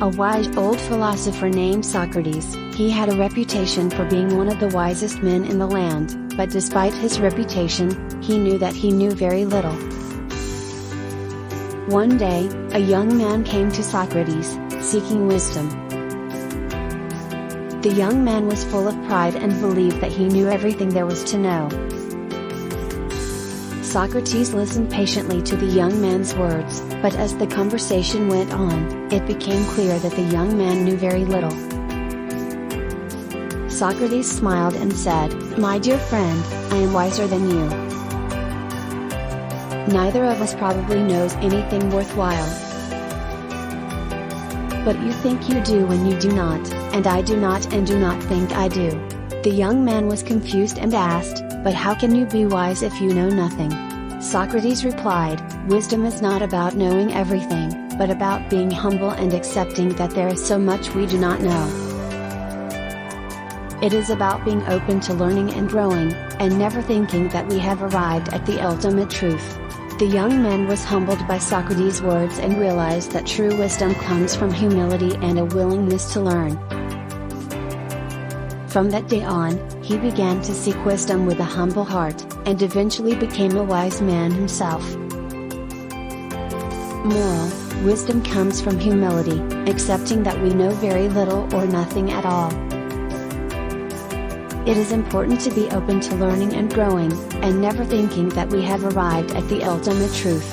a wise old philosopher named Socrates. He had a reputation for being one of the wisest men in the land, but despite his reputation, he knew that he knew very little. One day, a young man came to Socrates, seeking wisdom. The young man was full of pride and believed that he knew everything there was to know. Socrates listened patiently to the young man's words, but as the conversation went on, it became clear that the young man knew very little. Socrates smiled and said, "My dear friend, I am wiser than you. Neither of us probably knows anything worthwhile. But you think you do when you do not, and I do not and do not think I do." The young man was confused and asked, "But how can you be wise if you know nothing?" Socrates replied, "Wisdom is not about knowing everything, but about being humble and accepting that there is so much we do not know. It is about being open to learning and growing, and never thinking that we have arrived at the ultimate truth." The young man was humbled by Socrates' words and realized that true wisdom comes from humility and a willingness to learn. From that day on, he began to seek wisdom with a humble heart, and eventually became a wise man himself. Moral: wisdom comes from humility, accepting that we know very little or nothing at all. It is important to be open to learning and growing, and never thinking that we have arrived at the ultimate truth.